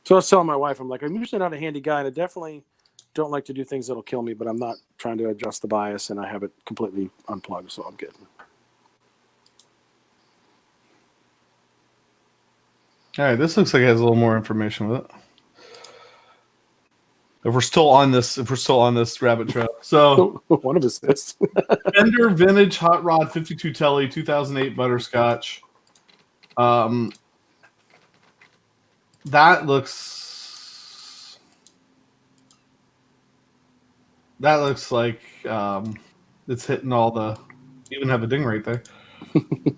So I was telling my wife, I'm like, I'm usually not a handy guy, and I definitely don't like to do things that'll kill me, but I'm not trying to adjust the bias, and I have it completely unplugged, so I'm good. All right, this looks like it has a little more information with it. If we're still on this rabbit trail. So one of us is. Fender Vintage Hot Rod 52 Telly 2008 Butterscotch. That looks like it's hitting all the. You even have a ding right there. Did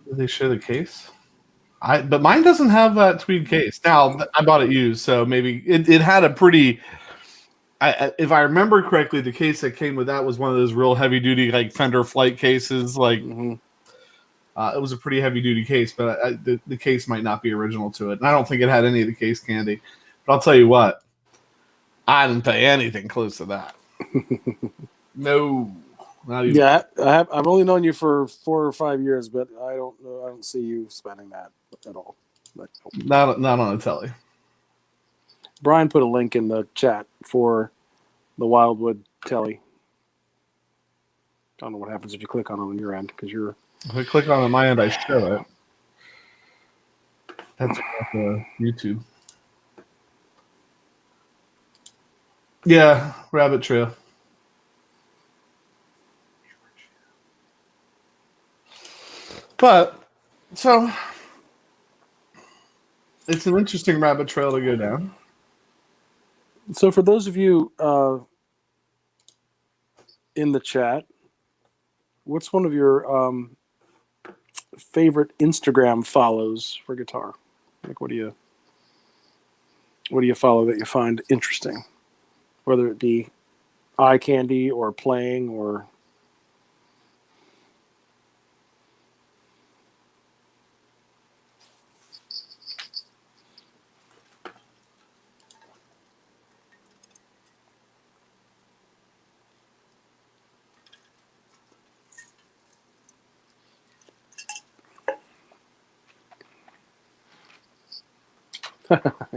they show the case? But mine doesn't have that tweed case. Now I bought it used, so maybe it had a pretty. If I remember correctly, the case that came with that was one of those real heavy duty like Fender flight cases. Like it was a pretty heavy duty case, but the case might not be original to it, and I don't think it had any of the case candy. But I'll tell you what, I didn't pay anything close to that. No. Yeah, I've only known you for 4 or 5 years, but I don't see you spending that at all. But not on a telly. Brian put a link in the chat for the Wildwood telly. I don't know what happens if you click on your end because you're. If I click on my end, I show it. That's YouTube. Yeah, rabbit trail. But so it's an interesting rabbit trail to go down. So for those of you in the chat, what's one of your favorite Instagram follows for guitar? Like what do you follow that you find interesting? Whether it be eye candy or playing or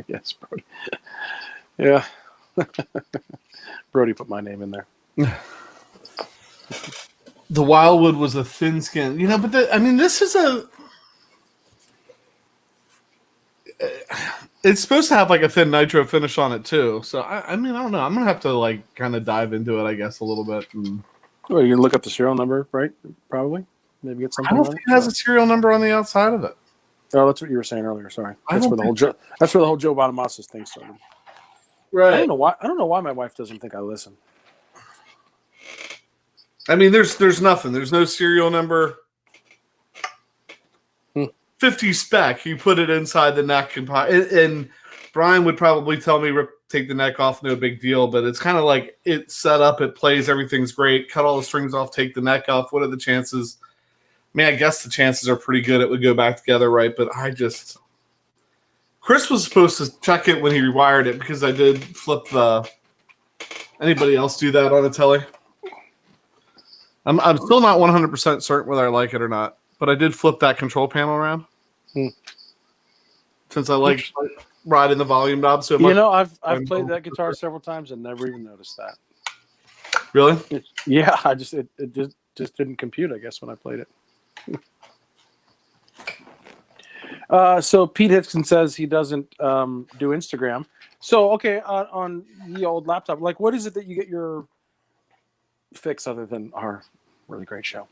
yes, Brody. Yeah. Brody put my name in there. The Wildwood was a thin skin, but this is it's supposed to have like a thin nitro finish on it too. So I don't know. I'm gonna have to like kind of dive into it, I guess, a little bit. Well, you can look up the serial number, right? Probably. Maybe get something. I don't think it has a serial number on the outside of it. Oh, that's what you were saying earlier. Sorry, that's where the whole Joe Bonamassa thing started. Right. I don't know why my wife doesn't think I listen. There's nothing. There's no serial number. 50 spec. You put it inside the neck and Brian would probably tell me take the neck off, no big deal. But it's kind of like it's set up. It plays. Everything's great. Cut all the strings off. Take the neck off. What are the chances? I guess the chances are pretty good it would go back together, right? But Chris was supposed to check it when he rewired it because I did flip the. Anybody else do that on a telly? I'm still not 100% certain whether I like it or not, but I did flip that control panel around since I like riding the volume knob so much. I've played that guitar several times and never even noticed that. Really? Yeah, it just didn't compute, I guess, when I played it. So Pete Hickson says he doesn't do Instagram. So okay, on the old laptop, like what is it that you get your fix other than our really great show?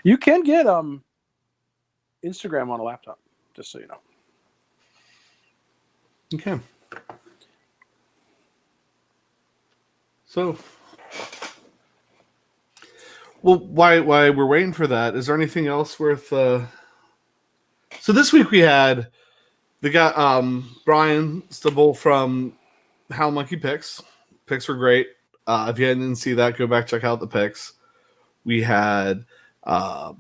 You can get Instagram on a laptop, just so you know. Okay. So. Well, why we're waiting for that? Is there anything else worth? So this week we had the guy Brian Stibble from How Monkey Picks. Picks were great. If you didn't see that, go back check out the picks. We had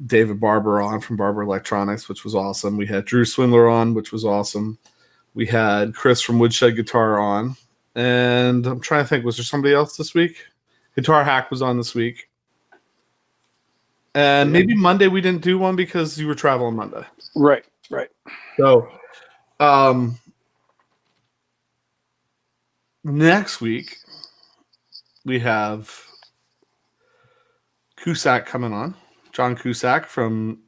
David Barber on from Barber Electronics, which was awesome. We had Drew Swindler on, which was awesome. We had Chris from Woodshed Guitar on, and I'm trying to think, was there somebody else this week? Guitar Hack was on this week. And maybe Monday we didn't do one because you were traveling Monday. Right. So next week we have Cusack coming on. John Cusack from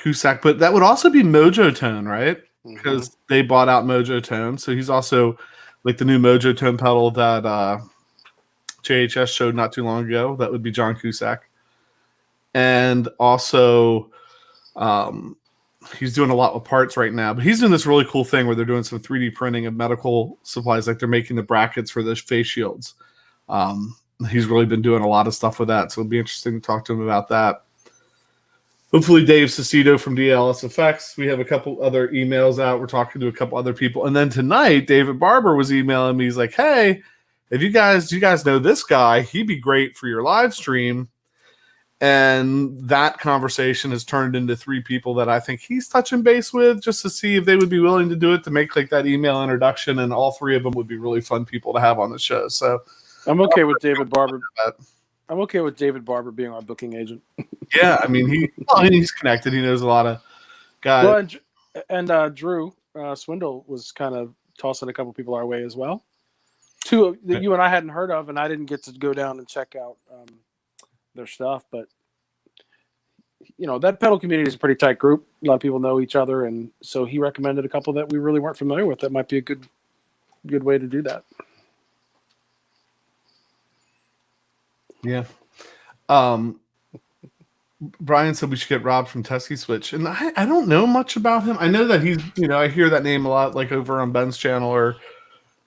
Cusack. But that would also be Mojo Tone, right? Because they bought out Mojo Tone. So he's also like the new Mojo Tone pedal that JHS showed not too long ago. That would be John Cusack. And also, he's doing a lot with parts right now, but he's doing this really cool thing where they're doing some 3D printing of medical supplies, like they're making the brackets for the face shields. He's really been doing a lot of stuff with that, so it'll be interesting to talk to him about that. Hopefully Dave Cicito from DLS Effects. We have a couple other emails out. We're talking to a couple other people. And then tonight, David Barber was emailing me. He's like, hey, do you guys know this guy? He'd be great for your live stream. And that conversation has turned into 3 people that I think he's touching base with just to see if they would be willing to do it, to make like that email introduction. And all 3 of them would be really fun people to have on the show. So I'm okay with David Barber. I'm okay with David Barber being our booking agent. Yeah, I mean, he's connected. He knows a lot of guys. Well, and Drew Swindle was kind of tossing a couple people our way as well. 2 that you and I hadn't heard of, and I didn't get to go down and check out their stuff. But, you know, that pedal community is a pretty tight group. A lot of people know each other, and so he recommended a couple that we really weren't familiar with. That might be a good way to do that. Yeah. Brian said we should get Rob from Tesky Switch, and I don't know much about him. I know that he's, you know, I hear that name a lot, like over on Ben's channel, or,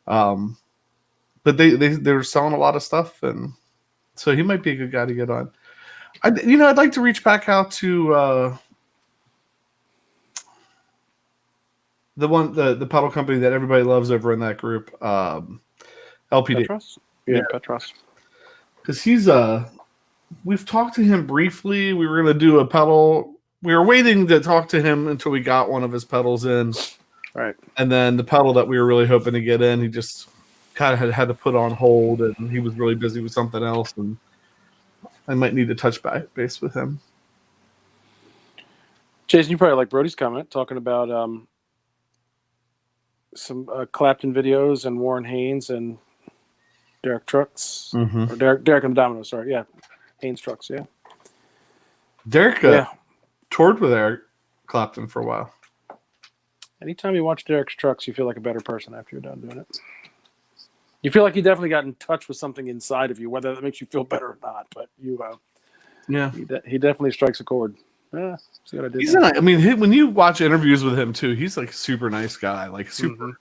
but they're selling a lot of stuff, and so he might be a good guy to get on. I'd like to reach back out to the pedal company that everybody loves over in that group, LPD. Petros? Yeah, Petros. Because he's we've talked to him briefly. We were going to do a pedal. We were waiting to talk to him until we got one of his pedals in. Right. And then the pedal that we were really hoping to get in, he just kind of had to put on hold, and he was really busy with something else. And I might need to touch base with him. Jason, you probably like Brody's comment talking about some Clapton videos and Warren Haynes and Derek Trucks, or Derek and the Dominoes. Sorry, yeah, Haynes Trucks. Yeah, Derek toured with Eric Clapton for a while. Anytime you watch Derek's Trucks, you feel like a better person after you're done doing it. You feel like you definitely got in touch with something inside of you, whether that makes you feel better or not. But he definitely strikes a chord. Yeah, see what I did. I mean, when you watch interviews with him too, he's like a super nice guy, like super.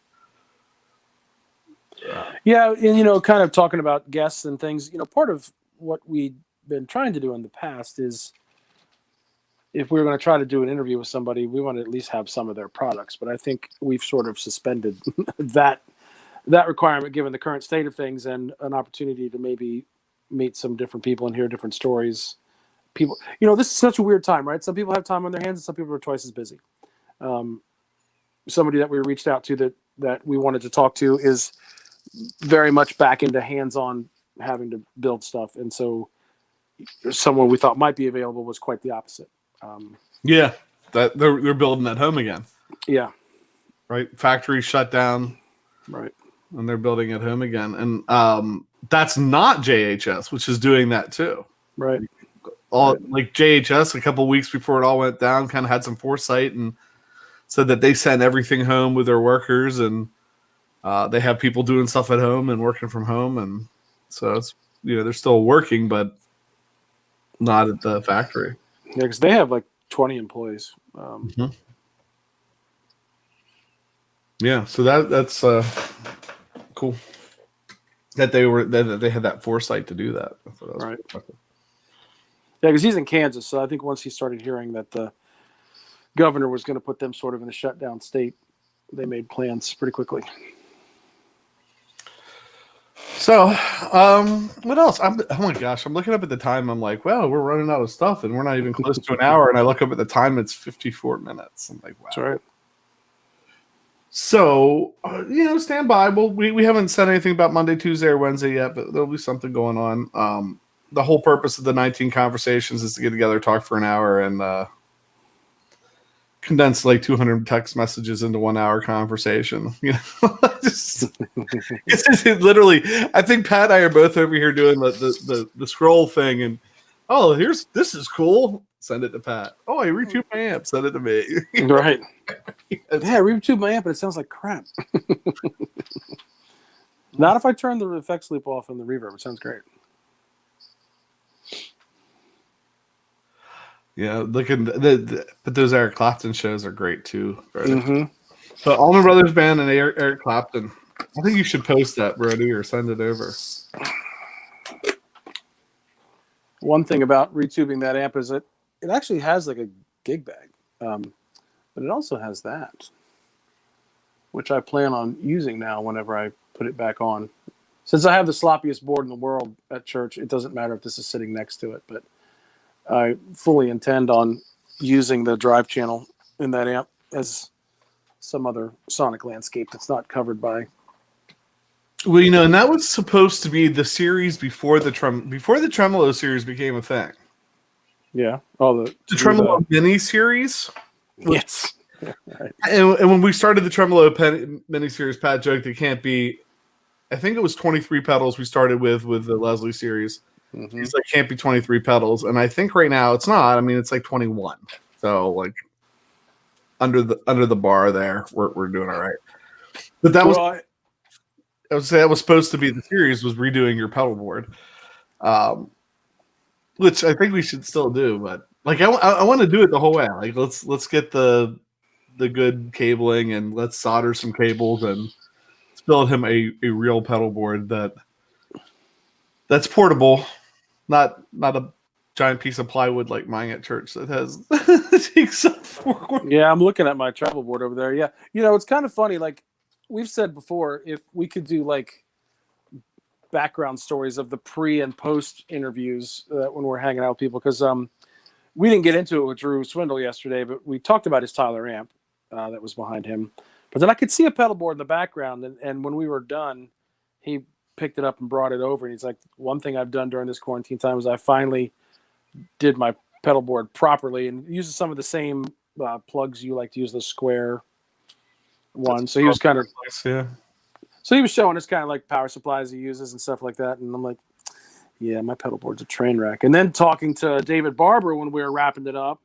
Yeah, and kind of talking about guests and things. Part of what we've been trying to do in the past is, if we were going to try to do an interview with somebody, we want to at least have some of their products. But I think we've sort of suspended that requirement, given the current state of things, and an opportunity to maybe meet some different people and hear different stories. People, this is such a weird time, right? Some people have time on their hands, and some people are twice as busy. Somebody that we reached out to that we wanted to talk to is very much back into hands-on, having to build stuff, and so someone we thought might be available was quite the opposite. That they're building at home again. Yeah, right. Factory shut down. Right, and they're building at home again, and that's not JHS, which is doing that too. Right. Like JHS, a couple weeks before it all went down, kind of had some foresight and said that they sent everything home with their workers, and they have people doing stuff at home and working from home, and so it's they're still working, but not at the factory. Yeah, because they have like 20 employees. Yeah, so that's cool that they had that foresight to do that. Right. Yeah, because he's in Kansas, so I think once he started hearing that the governor was going to put them sort of in a shutdown state, they made plans pretty quickly. So, what else? Oh my gosh, I'm looking up at the time. I'm like, well, we're running out of stuff, and we're not even close to an hour. And I look up at the time; it's 54 minutes. I'm like, wow. That's right. So, stand by. Well, we haven't said anything about Monday, Tuesday, or Wednesday yet, but there'll be something going on. The whole purpose of the 19 conversations is to get together, talk for an hour, and condense like 200 text messages into 1 hour conversation. It's literally. I think Pat and I are both over here doing the scroll thing, and this is cool. Send it to Pat. Oh, I retuned my amp. Send it to me. Right. Yeah, I retuned my amp, but it sounds like crap. Not if I turn the effects loop off and the reverb. It sounds great. Yeah, but those Eric Clapton shows are great too, Brody. Mm-hmm. But Allman Brothers Band and Eric Clapton. I think you should post that, Brody, or send it over. One thing about retubing that amp is it actually has like a gig bag, but it also has that, which I plan on using now whenever I put it back on. Since I have the sloppiest board in the world at church, it doesn't matter if this is sitting next to it, but I fully intend on using the drive channel in that amp as some other sonic landscape that's not covered by. Well, and that was supposed to be the series before the Tremolo series became a thing. Yeah. The Tremolo mini series. Yes. Yeah, right. And when we started the Tremolo mini series, Pat joked it can't be. I think it was 23 pedals we started with the Leslie series. Mm-hmm. He's like, can't be 23 pedals, and I think right now it's not. I mean, it's like 21. So like under the bar there, we're doing all right. But that was. I would say that was supposed to be the series was redoing your pedal board, which I think we should still do. But like I want to do it the whole way. Like let's get the good cabling and let's solder some cables and build him a real pedal board that's portable, not a giant piece of plywood like mine at church that has takes up forward. Yeah, I'm looking at my travel board over there. Yeah, it's kind of funny. Like we've said before, if we could do like background stories of the pre and post interviews when we're hanging out with people, because we didn't get into it with Drew Swindle yesterday, but we talked about his Tyler amp that was behind him. But then I could see a pedal board in the background, and when we were done, he picked it up and brought it over, and he's like, one thing I've done during this quarantine time is I finally did my pedal board properly and uses some of the same plugs you like to use, the square one. So he was kind of, yeah. So he was showing us kind of like power supplies he uses and stuff like that. And I'm like, yeah, my pedal board's a train wreck. And then talking to David Barber when we were wrapping it up,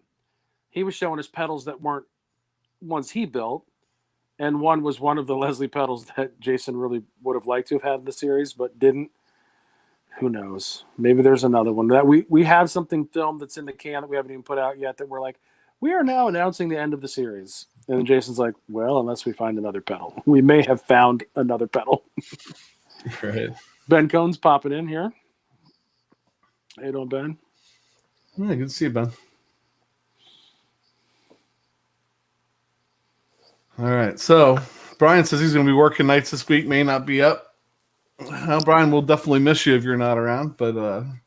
he was showing us pedals that weren't ones he built. And one was one of the Leslie pedals that Jason really would have liked to have had in the series, but didn't. Who knows? Maybe there's another one that we have something filmed that's in the can that we haven't even put out yet that we're like, we are now announcing the end of the series. And then Jason's like, well, unless we find another pedal. We may have found another pedal. Right. Ben Cohn's popping in here. How you doing, Ben? Yeah, good to see you, Ben. All right. So Brian says he's going to be working nights this week, may not be up. Well, Brian, we'll definitely miss you if you're not around, but I'm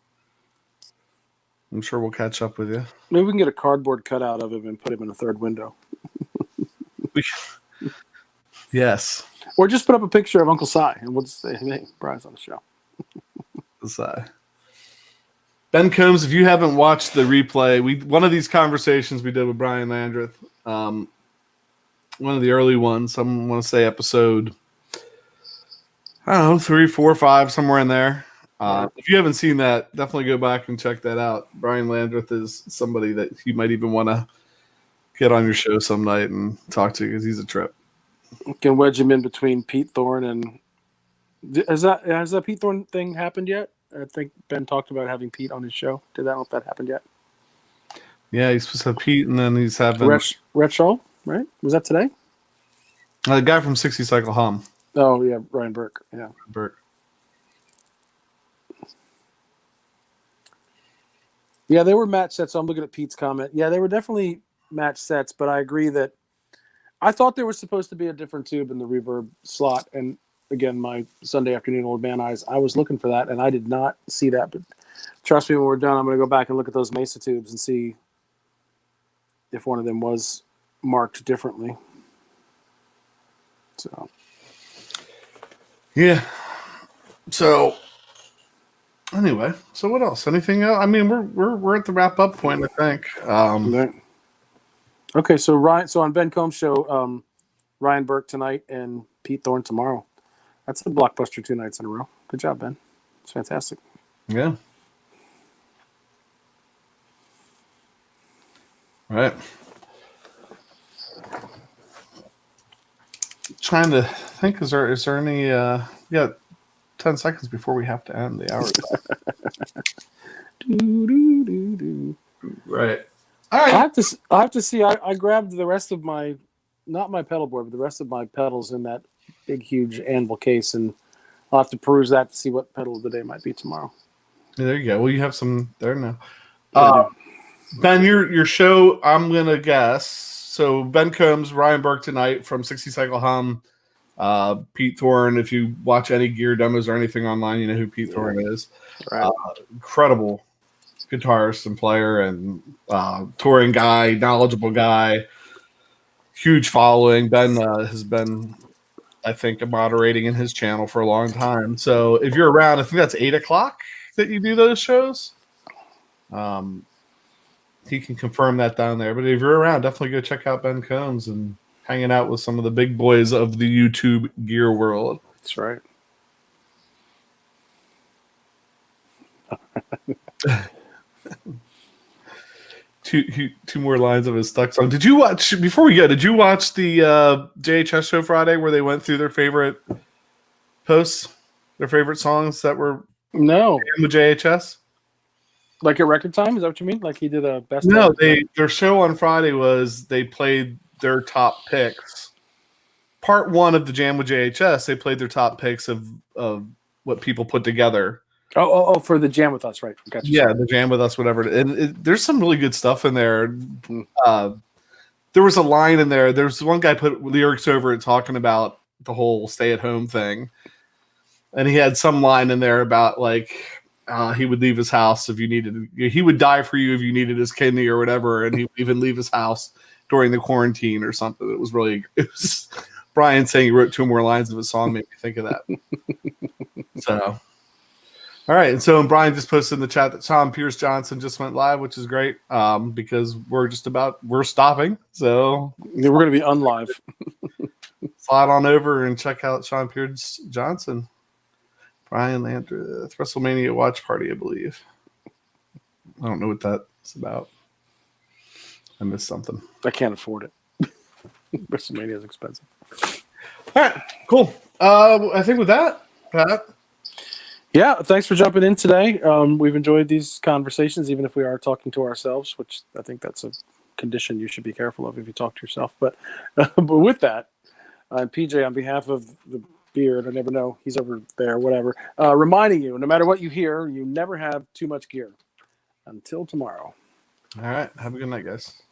sure we'll catch up with you. Maybe we can get a cardboard cutout of him and put him in a third window. Yes. Or just put up a picture of Uncle Si and we'll just say, hey, Brian's on the show. Si. Ben Combs, if you haven't watched the replay, one of these conversations we did with Brian Landreth, one of the early ones, I want to say episode, I don't know, 3, 4, 5, somewhere in there. If you haven't seen that, definitely go back and check that out. Brian Landreth is somebody that you might even want to get on your show some night and talk to because he's a trip. You can wedge him in between Pete Thorne and has that Pete Thorne thing happened yet? I think Ben talked about having Pete on his show. Did that know if that happened yet? Yeah, he's supposed to have Pete, and then he's having Rhett Shaw, right? Was that today? The guy from 60 Cycle Hum. Oh yeah, Ryan Burke. Yeah, Burke. Yeah, they were match sets. So I'm looking at Pete's comment. Yeah, they were definitely match sets, but I agree that I thought there was supposed to be a different tube in the reverb slot. And again, my Sunday afternoon old man eyes, I was looking for that, and I did not see that. But trust me, when we're done, I'm going to go back and look at those Mesa tubes and see if one of them was marked differently. So, yeah. So, anyway, so what else? Anything else? I mean, we're at the wrap up point, I think. Okay, so Ryan. So on Ben Combs' show, Ryan Burke tonight and Pete Thorne tomorrow. That's a blockbuster 2 nights in a row. Good job, Ben. It's fantastic. Yeah. All right. Trying to think, is there any 10 seconds before we have to end the hour. Right. All right. I have to see. I grabbed the rest of my, not my pedal board, but the rest of my pedals in that big, huge anvil case, and I'll have to peruse that to see what pedal of the day might be tomorrow. Yeah, there you go. Well, you have some there now. Yeah, Ben, your show, I'm going to guess. So Ben Combs, Ryan Burke tonight from 60 Cycle Hum. Pete Thorne, if you watch any gear demos or anything online, you know who Pete Thorne is. right. Incredible guitarist and player and touring guy, knowledgeable guy, huge following. Ben has been, I think, moderating in his channel for a long time. So if you're around, I think that's 8 o'clock that you do those shows. He can confirm that down there. But if you're around, definitely go check out Ben Combs and hanging out with some of the big boys of the YouTube gear world. That's right. Two more lines of his stuck song. Did you watch, before we go, did you watch the JHS show Friday where they went through their favorite posts, their favorite songs that were No, in the JHS? like at record time? Is that what you mean? Like he did a best? No, their show on Friday was they played their top picks. Part one of the Jam with JHS, they played their top picks of what people put together. Oh, for the Jam with Us, right? Gotcha. Yeah, the Jam with Us, whatever. And there's some really good stuff in there. There was a line in there. There's one guy put lyrics over it talking about the whole stay-at-home thing. And he had some line in there about, like, he would leave his house if you needed. He would die for you if you needed his kidney or whatever. And he would even leave his house during the quarantine or something. It was Brian saying he wrote 2 more lines of a song made me think of that. So... All right, and so Brian just posted in the chat that Tom Pierce Johnson just went live, which is great because we're stopping. So Yeah, we're going to be unlive. slide on over and check out Sean Pierce Johnson. Brian Landreth, WrestleMania watch party, I believe. I don't know what that's about. I missed something. I can't afford it. WrestleMania is expensive. All right, cool. I think with that, Pat. Yeah, thanks for jumping in today. We've enjoyed these conversations, even if we are talking to ourselves, which I think that's a condition you should be careful of if you talk to yourself. But with that, PJ, on behalf of the beard, I never know, he's over there, whatever, reminding you, no matter what you hear, you never have too much gear. Until tomorrow. All right, have a good night, guys.